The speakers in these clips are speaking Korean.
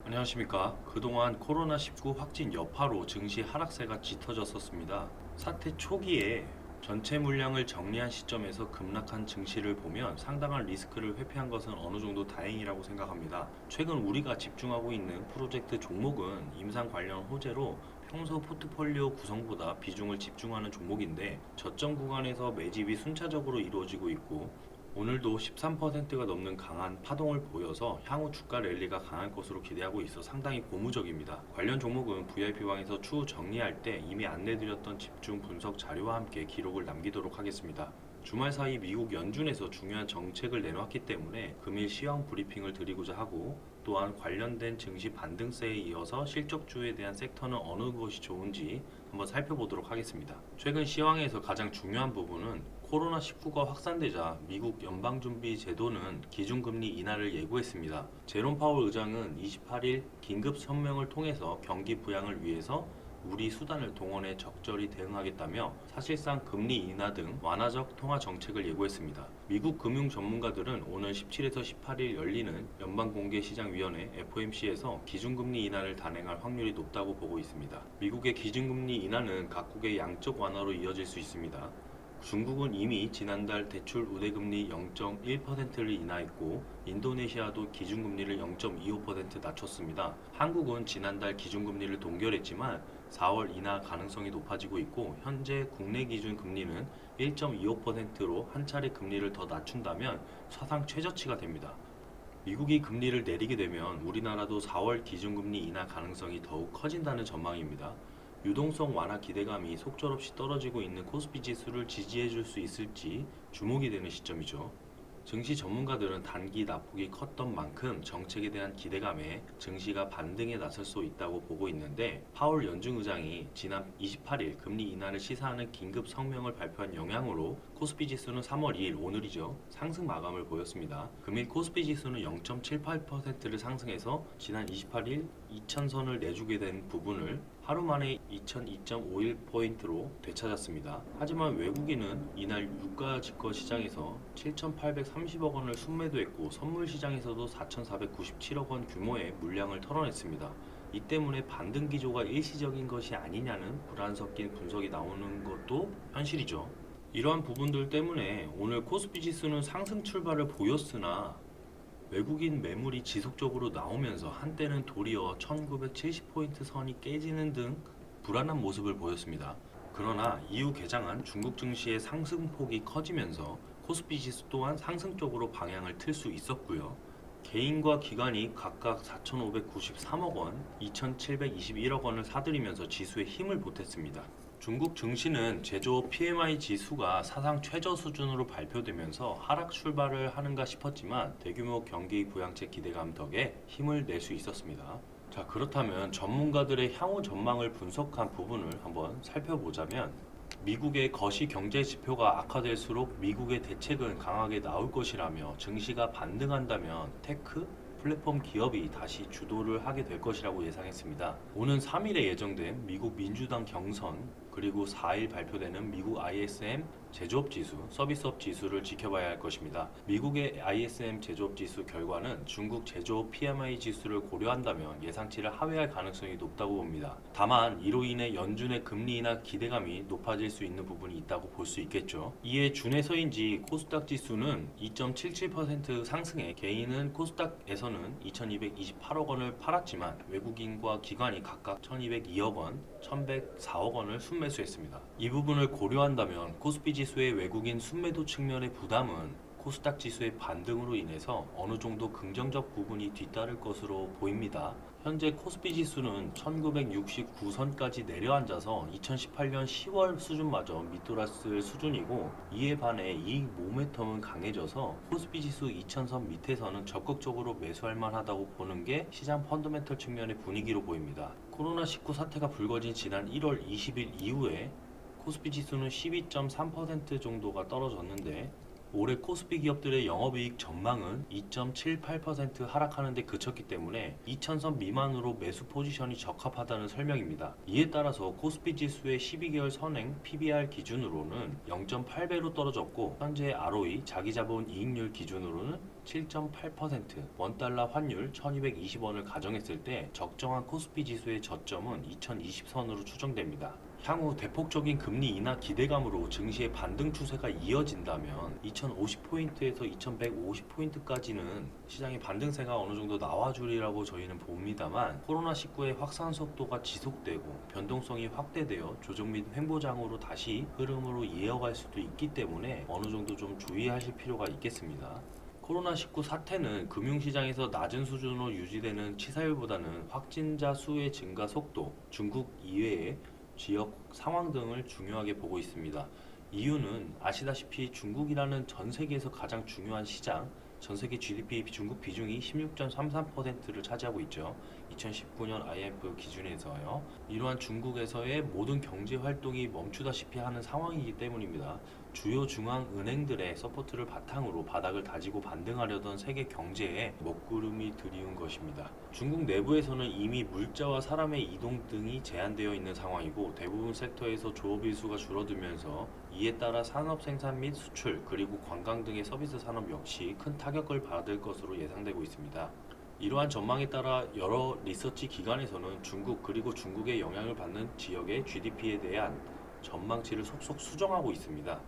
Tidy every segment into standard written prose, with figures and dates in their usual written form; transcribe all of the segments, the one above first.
안녕하십니까. 그동안 코로나19 확진 여파로 증시 하락세가 짙어졌었습니다. 사태 초기에 전체 물량을 정리한 시점에서 급락한 증시를 보면 상당한 리스크를 회피한 것은 어느 정도 다행이라고 생각합니다. 최근 우리가 집중하고 있는 프로젝트 종목은 임상 관련 호재로 평소 포트폴리오 구성보다 비중을 집중하는 종목인데 저점 구간에서 매집이 순차적으로 이루어지고 있고 오늘도 13%가 넘는 강한 파동을 보여서 향후 주가 랠리가 강할 것으로 기대하고 있어 상당히 고무적입니다. 관련 종목은 VIP방에서 추후 정리할 때 이미 안내드렸던 집중 분석 자료와 함께 기록을 남기도록 하겠습니다. 주말 사이 미국 연준에서 중요한 정책을 내놓았기 때문에 금일 시황 브리핑을 드리고자 하고 또한 관련된 증시 반등세에 이어서 실적주에 대한 섹터는 어느 것이 좋은지 한번 살펴보도록 하겠습니다. 최근 시황에서 가장 중요한 부분은 코로나19가 확산되자 미국 연방준비제도는 기준금리 인하를 예고했습니다. 제롬 파월 의장은 28일 긴급 성명을 통해서 경기 부양을 위해서 우리 수단을 동원해 적절히 대응하겠다며 사실상 금리 인하 등 완화적 통화 정책을 예고했습니다. 미국 금융 전문가들은 오늘 17에서 18일 열리는 연방공개시장위원회 FOMC에서 기준금리 인하를 단행할 확률이 높다고 보고 있습니다. 미국의 기준금리 인하는 각국의 양적 완화로 이어질 수 있습니다. 중국은 이미 지난달 대출 우대금리 0.1%를 인하했고 인도네시아도 기준금리를 0.25% 낮췄습니다. 한국은 지난달 기준금리를 동결했지만 4월 인하 가능성이 높아지고 있고 현재 국내 기준 금리는 1.25%로 한 차례 금리를 더 낮춘다면 사상 최저치가 됩니다. 미국이 금리를 내리게 되면 우리나라도 4월 기준금리 인하 가능성이 더욱 커진다는 전망입니다. 유동성 완화 기대감이 속절없이 떨어지고 있는 코스피 지수를 지지해줄 수 있을지 주목이 되는 시점이죠. 증시 전문가들은 단기 낙폭이 컸던 만큼 정책에 대한 기대감에 증시가 반등에 나설 수 있다고 보고 있는데 파월 연준 의장이 지난 28일 금리 인하를 시사하는 긴급 성명을 발표한 영향으로 코스피 지수는 3월 2일 오늘이죠. 상승 마감을 보였습니다. 금일 코스피 지수는 0.78%를 상승해서 지난 28일 2000선을 내주게 된 부분을 하루 만에 2002.51포인트로 되찾았습니다. 하지만 외국인은 이날 유가 직거 시장에서 7,830억 원을 순매도했고 선물 시장에서도 4,497억 원 규모의 물량을 털어냈습니다. 이 때문에 반등 기조가 일시적인 것이 아니냐는 불안 섞인 분석이 나오는 것도 현실이죠. 이러한 부분들 때문에 오늘 코스피 지수는 상승 출발을 보였으나 외국인 매물이 지속적으로 나오면서 한때는 도리어 1970포인트 선이 깨지는 등 불안한 모습을 보였습니다. 그러나 이후 개장한 중국 증시의 상승폭이 커지면서 코스피 지수 또한 상승 쪽으로 방향을 틀 수 있었고요. 개인과 기관이 각각 4,593억 원, 2,721억 원을 사들이면서 지수에 힘을 보탰습니다. 중국 증시는 제조업 PMI 지수가 사상 최저 수준으로 발표되면서 하락 출발을 하는가 싶었지만 대규모 경기 부양책 기대감 덕에 힘을 낼 수 있었습니다. 자, 그렇다면 전문가들의 향후 전망을 분석한 부분을 한번 살펴보자면 미국의 거시 경제 지표가 악화될수록 미국의 대책은 강하게 나올 것이라며 증시가 반등한다면 테크, 플랫폼 기업이 다시 주도를 하게 될 것이라고 예상했습니다. 오는 3일에 예정된 미국 민주당 경선 그리고 4일 발표되는 미국 ISM 제조업 지수, 서비스업 지수를 지켜봐야 할 것입니다. 미국의 ISM 제조업 지수 결과는 중국 제조업 PMI 지수를 고려한다면 예상치를 하회할 가능성이 높다고 봅니다. 다만 이로 인해 연준의 금리 인하 기대감이 높아질 수 있는 부분이 있다고 볼 수 있겠죠. 이에 준해서인지 코스닥 지수는 2.77% 상승해 개인은 코스닥에서는 2228억 원을 팔았지만 외국인과 기관이 각각 1202억 원, 1104억 원을 순매수했습니다. 이 부분을 고려한다면 코스피 지수의 외국인 순매도 측면의 부담은 코스닥 지수의 반등으로 인해서 어느 정도 긍정적 부분이 뒤따를 것으로 보입니다. 현재 코스피 지수는 1969선까지 내려앉아서 2018년 10월 수준마저 밑돌았을 수준이고 이에 반해 이 모멘텀은 강해져서 코스피 지수 2000선 밑에서는 적극적으로 매수할 만하다고 보는 게 시장 펀더멘털 측면의 분위기로 보입니다. 코로나19 사태가 불거진 지난 1월 20일 이후에 코스피 지수는 12.3% 정도가 떨어졌는데 올해 코스피 기업들의 영업이익 전망은 2.78% 하락하는 데 그쳤기 때문에 2000선 미만으로 매수 포지션이 적합하다는 설명입니다. 이에 따라서 코스피 지수의 12개월 선행 PBR 기준으로는 0.8배로 떨어졌고 현재 ROE 자기자본 이익률 기준으로는 7.8%, 원달러 환율 1220원을 가정했을 때 적정한 코스피 지수의 저점은 2020선으로 추정됩니다. 향후 대폭적인 금리 인하 기대감으로 증시의 반등 추세가 이어진다면 2050포인트에서 2150포인트까지는 시장의 반등세가 어느 정도 나와주리라고 저희는 봅니다만 코로나19의 확산 속도가 지속되고 변동성이 확대되어 조정 및 횡보장으로 다시 흐름으로 이어갈 수도 있기 때문에 어느 정도 좀 주의하실 필요가 있겠습니다. 코로나19 사태는 금융시장에서 낮은 수준으로 유지되는 치사율보다는 확진자 수의 증가 속도, 중국 이외의 지역 상황 등을 중요하게 보고 있습니다. 이유는 아시다시피 중국이라는 전 세계에서 가장 중요한 시장, 전 세계 GDP 중국 비중이 16.33%를 차지하고 있죠. 2019년 IMF 기준에서요. 이러한 중국에서의 모든 경제 활동이 멈추다시피 하는 상황이기 때문입니다. 주요 중앙은행들의 서포트를 바탕으로 바닥을 다지고 반등하려던 세계 경제에 먹구름이 들이운 것입니다. 중국 내부에서는 이미 물자와 사람의 이동 등이 제한되어 있는 상황이고 대부분 섹터에서 조업 일수가 줄어들면서 이에 따라 산업 생산 및 수출 그리고 관광 등의 서비스 산업 역시 큰 타격을 받을 것으로 예상되고 있습니다. 이러한 전망에 따라 여러 리서치 기관에서는 중국 그리고 중국의 영향을 받는 지역의 GDP에 대한 전망치를 속속 수정하고 있습니다.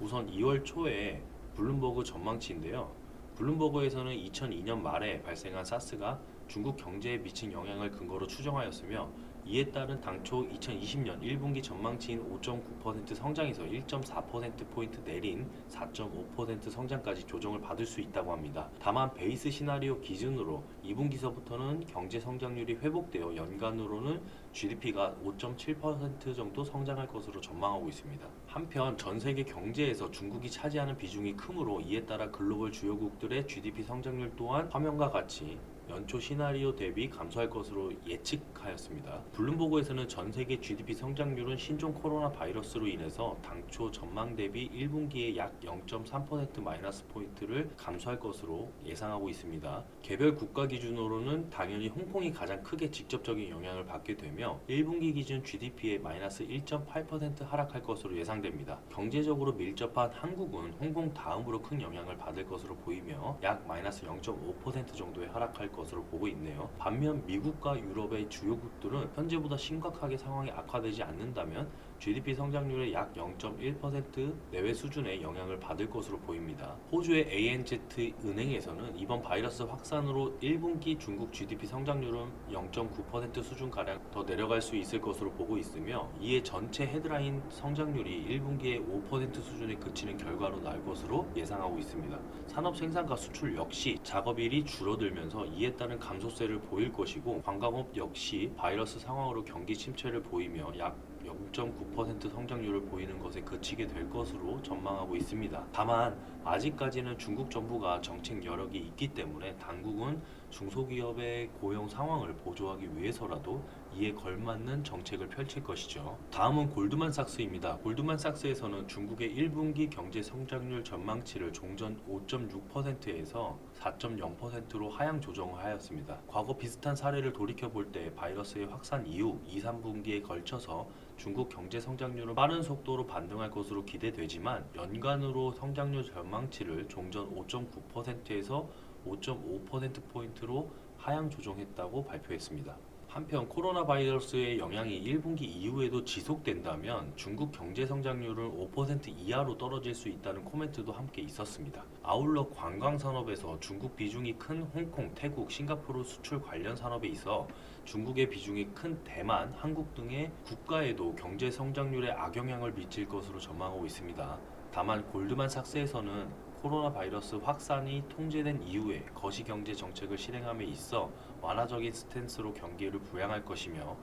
우선 2월 초에 블룸버그 전망치인데요. 블룸버그에서는 2002년 말에 발생한 사스가 중국 경제에 미친 영향을 근거로 추정하였으며 이에 따른 당초 2020년 1분기 전망치인 5.9% 성장에서 1.4%포인트 내린 4.5% 성장까지 조정을 받을 수 있다고 합니다. 다만 베이스 시나리오 기준으로 2분기서부터는 경제 성장률이 회복되어 연간으로는 GDP가 5.7% 정도 성장할 것으로 전망하고 있습니다. 한편 전 세계 경제에서 중국이 차지하는 비중이 크므로 이에 따라 글로벌 주요국들의 GDP 성장률 또한 화면과 같이 연초 시나리오 대비 감소할 것으로 예측하였습니다. 블룸버그에서는 전 세계 GDP 성장률은 신종 코로나 바이러스로 인해서 당초 전망 대비 1분기에 약 0.3% 마이너스 포인트를 감소할 것으로 예상하고 있습니다. 개별 국가 기준으로는 당연히 홍콩이 가장 크게 직접적인 영향을 받게 되며 1분기 기준 GDP의 마이너스 1.8% 하락할 것으로 예상됩니다. 경제적으로 밀접한 한국은 홍콩 다음으로 큰 영향을 받을 것으로 보이며 약 마이너스 0.5% 정도의 하락할 것으로 보고 있네요. 반면 미국과 유럽의 주요국들은 현재보다 심각하게 상황이 악화되지 않는다면 GDP 성장률의 약 0.1% 내외 수준의 영향을 받을 것으로 보입니다. 호주의 ANZ 은행에서는 이번 바이러스 확산으로 1분기 중국 GDP 성장률은 0.9% 수준가량 더 내려갈 수 있을 것으로 보고 있으며 이에 전체 헤드라인 성장률이 1분기에 5% 수준에 그치는 결과로 나올 것으로 예상하고 있습니다. 산업 생산과 수출 역시 작업일이 줄어들면서 이에 따른 감소세를 보일 것이고 관광업 역시 바이러스 상황으로 경기 침체를 보이며 약 0.9% 성장률을 보이는 것에 그치게 될 것으로 전망하고 있습니다. 다만 아직까지는 중국 정부가 정책 여력이 있기 때문에 당국은 중소기업의 고용 상황을 보조하기 위해서라도 이에 걸맞는 정책을 펼칠 것이죠. 다음은 골드만삭스입니다. 골드만삭스에서는 중국의 1분기 경제 성장률 전망치를 종전 5.6%에서 4.0%로 하향 조정을 하였습니다. 과거 비슷한 사례를 돌이켜볼 때 바이러스의 확산 이후 2, 3분기에 걸쳐서 중국 경제 성장률은 빠른 속도로 반등할 것으로 기대되지만 연간으로 성장률 전망치를 종전 5.9%에서 5.5%포인트로 하향 조정했다고 발표했습니다. 한편 코로나 바이러스의 영향이 1분기 이후에도 지속된다면 중국 경제 성장률은 5% 이하로 떨어질 수 있다는 코멘트도 함께 있었습니다. 아울러 관광 산업에서 중국 비중이 큰 홍콩, 태국, 싱가포르 수출 관련 산업에 있어 중국의 비중이 큰 대만, 한국 등의 국가에도 경제 성장률에 악영향을 미칠 것으로 전망하고 있습니다. 다만 골드만삭스에서는 코로나 바이러스 확산이 통제된 이후에 거시경제 정책을 실행함에 있어 완화적인 스탠스로 경기를 부양할 것이며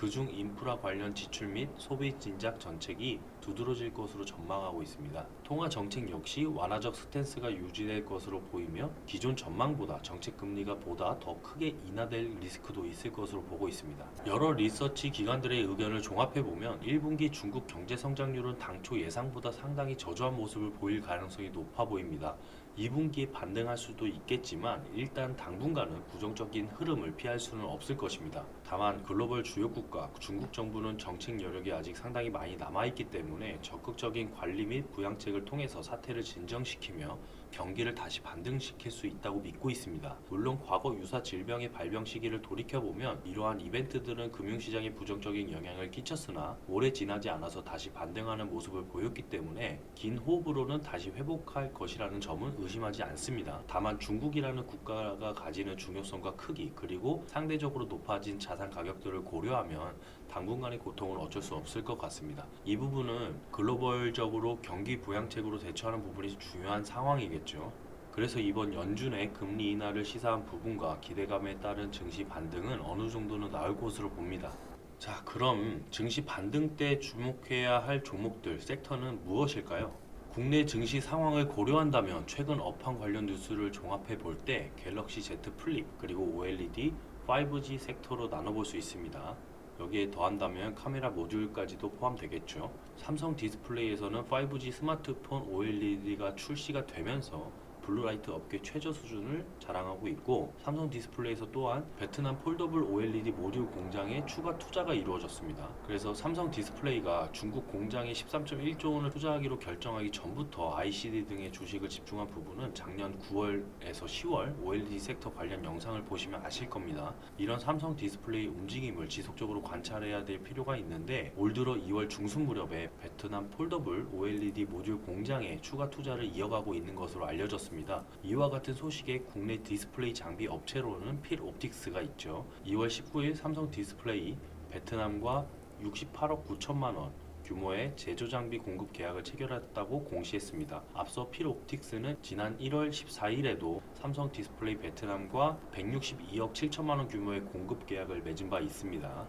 그중 인프라 관련 지출 및 소비 진작 정책이 두드러질 것으로 전망하고 있습니다. 통화 정책 역시 완화적 스탠스가 유지될 것으로 보이며 기존 전망보다 정책 금리가 보다 더 크게 인하될 리스크도 있을 것으로 보고 있습니다. 여러 리서치 기관들의 의견을 종합해보면 1분기 중국 경제 성장률은 당초 예상보다 상당히 저조한 모습을 보일 가능성이 높아 보입니다. 2분기에 반등할 수도 있겠지만 일단 당분간은 부정적인 흐름을 피할 수는 없을 것입니다. 다만 글로벌 주요국가 중국 정부는 정책 여력이 아직 상당히 많이 남아있기 때문에 적극적인 관리 및 부양책을 통해서 사태를 진정시키며 경기를 다시 반등시킬 수 있다고 믿고 있습니다. 물론 과거 유사 질병의 발병 시기를 돌이켜보면 이러한 이벤트들은 금융시장에 부정적인 영향을 끼쳤으나 오래 지나지 않아서 다시 반등하는 모습을 보였기 때문에 긴 호흡으로는 다시 회복할 것이라는 점은 의심하지 않습니다. 다만 중국이라는 국가가 가지는 중요성과 크기 그리고 상대적으로 높아진 자산 가격들을 고려하면 당분간의 고통은 어쩔 수 없을 것 같습니다. 이 부분은 글로벌적으로 경기 부양책으로 대처하는 부분이 중요한 상황이겠죠. 그래서 이번 연준의 금리 인하를 시사한 부분과 기대감에 따른 증시 반등은 어느 정도는 나올 것으로 봅니다. 자, 그럼 증시 반등 때 주목해야 할 종목들, 섹터는 무엇일까요? 국내 증시 상황을 고려한다면 최근 업황 관련 뉴스를 종합해 볼 때 갤럭시 Z 플립 그리고 OLED, 5G 섹터로 나눠볼 수 있습니다. 여기에 더한다면 카메라 모듈까지도 포함되겠죠. 삼성 디스플레이에서는 5G 스마트폰 OLED가 출시가 되면서 블루라이트 업계 최저 수준을 자랑하고 있고 삼성 디스플레이에서 또한 베트남 폴더블 OLED 모듈 공장에 추가 투자가 이루어졌습니다. 그래서 삼성 디스플레이가 중국 공장에 13.1조 원을 투자하기로 결정하기 전부터 ICD 등의 주식을 집중한 부분은 작년 9월에서 10월 OLED 섹터 관련 영상을 보시면 아실 겁니다. 이런 삼성 디스플레이 움직임을 지속적으로 관찰해야 될 필요가 있는데 올 들어 2월 중순 무렵에 베트남 폴더블 OLED 모듈 공장에 추가 투자를 이어가고 있는 것으로 알려졌습니다. 이와 같은 소식에 국내 디스플레이 장비 업체로는 필옵틱스가 있죠. 2월 19일 삼성 디스플레이 베트남과 68억 9천만 원 규모의 제조 장비 공급 계약을 체결했다고 공시했습니다. 앞서 필옵틱스는 지난 1월 14일에도 삼성 디스플레이 베트남과 162억 7천만 원 규모의 공급 계약을 맺은 바 있습니다.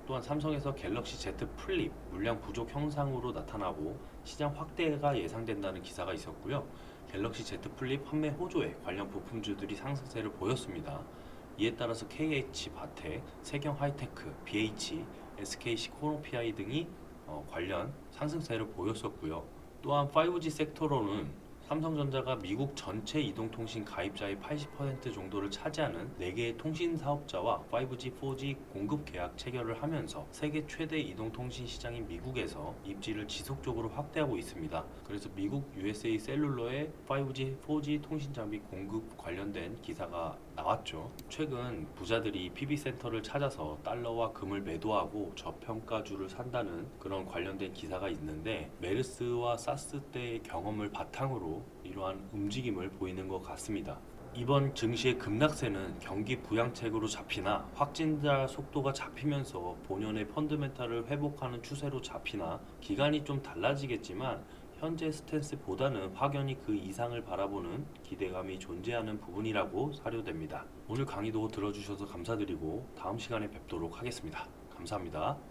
또한 삼성에서 갤럭시 Z 플립 물량 부족 현상으로 나타나고 시장 확대가 예상된다는 기사가 있었고요. 갤럭시 Z 플립 판매 호조에 관련 부품주들이 상승세를 보였습니다. 이에 따라서 KH바텍, 세경하이테크, BH, SKC 코노피아이 등이 관련 상승세를 보였었고요. 또한 5G 섹터로는 삼성전자가 미국 전체 이동통신 가입자의 80% 정도를 차지하는 4개의 통신 사업자와 5G, 4G 공급 계약 체결을 하면서 세계 최대 이동통신 시장인 미국에서 입지를 지속적으로 확대하고 있습니다. 그래서 미국 USA 셀룰러의 5G, 4G 통신 장비 공급 관련된 기사가 나왔죠. 최근 부자들이 PB센터를 찾아서 달러와 금을 매도하고 저평가주를 산다는 그런 관련된 기사가 있는데 메르스와 사스 때의 경험을 바탕으로 이러한 움직임을 보이는 것 같습니다. 이번 증시의 급락세는 경기 부양책으로 잡히나 확진자 속도가 잡히면서 본연의 펀드멘탈을 회복하는 추세로 잡히나 기간이 좀 달라지겠지만 현재 스탠스보다는 확연히 그 이상을 바라보는 기대감이 존재하는 부분이라고 사료됩니다. 오늘 강의도 들어주셔서 감사드리고 다음 시간에 뵙도록 하겠습니다. 감사합니다.